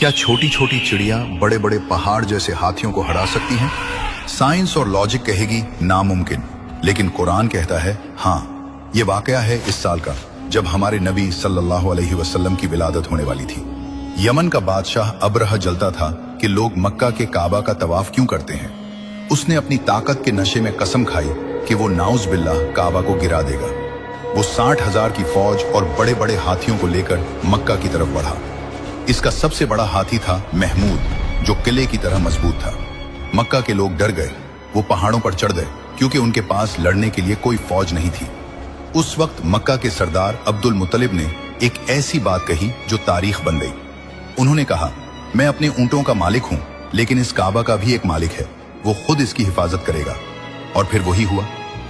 क्या छोटी छोटी चिड़िया बड़े बड़े पहाड़ जैसे हाथियों को हरा सकती हैं? साइंस और लॉजिक कहेगी नामुमकिन, लेकिन कुरान कहता है हाँ। ये वाकया है इस साल का, जब हमारे नबी सल्लल्लाहु अलैहि वसल्लम की विलादत होने वाली थी। यमन का बादशाह अबरह जलता था कि लोग मक्का के काबा का तवाफ क्यों करते हैं। उसने अपनी ताकत के नशे में कसम खाई कि वो नाउज बिल्लाह काबा को गिरा देगा। वो 60,000 की फौज और बड़े बड़े हाथियों को लेकर मक्का की तरफ बढ़ा। इसका सबसे बड़ा हाथी था महमूद, जो किले की तरह मजबूत था। मक्का के लोग डर गए, वो पहाड़ों पर चढ़ गए क्योंकि उनके पास लड़ने के लिए कोई फौज नहीं थी। उस वक्त मक्का के सरदार अब्दुल मुत्तलिब ने एक ऐसी बात कही जो तारीख बन गई। उन्होंने कहा, मैं अपने ऊंटों का मालिक हूं, लेकिन इस काबा का भी एक मालिक है, वो खुद इसकी हिफाजत करेगा। और फिर वही हुआ।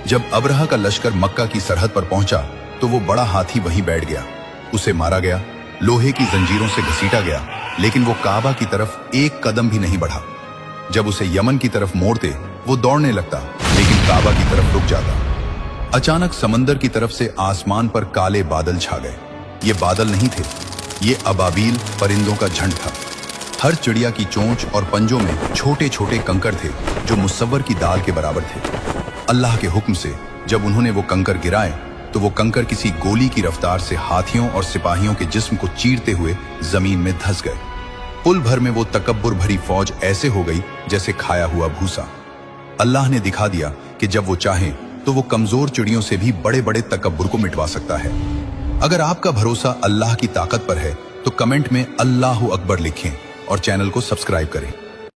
जब अबरहा का लश्कर मक्का की सरहद पर पहुंचा तो वो बड़ा हाथी वहीं बैठ गया। उसे मारा गया, लोहे की जंजीरों से घसीटा गया, लेकिन वो काबा की तरफ एक कदम भी नहीं बढ़ा। जब उसे यमन की तरफ मोड़ते वो दौड़ने लगता, लेकिन काबा की तरफ रुक जाता। अचानक समंदर की तरफ से आसमान पर काले बादल छा गए। ये बादल नहीं थे, ये अबाबील परिंदों का झुंड था। हर चिड़िया की चोंच और पंजों में छोटे छोटे कंकर थे जो मुसव्वर की दाल के बराबर थे। अल्लाह के हुक्म से जब उन्होंने वो कंकर गिराए तो वो कंकर किसी गोली की रफ्तार से हाथियों और सिपाहियों के जिस्म को चीरते हुए जमीन में धंस गए। पुल भर में वो तकब्बुर भरी फौज ऐसे हो गई जैसे खाया हुआ भूसा। अल्लाह ने दिखा दिया कि जब वो चाहे तो वो कमजोर चिड़ियों से भी बड़े बड़े तकब्बुर को मिटवा सकता है। अगर आपका भरोसा अल्लाह की ताकत पर है तो कमेंट में अल्लाहु अकबर लिखें और चैनल को सब्सक्राइब करें।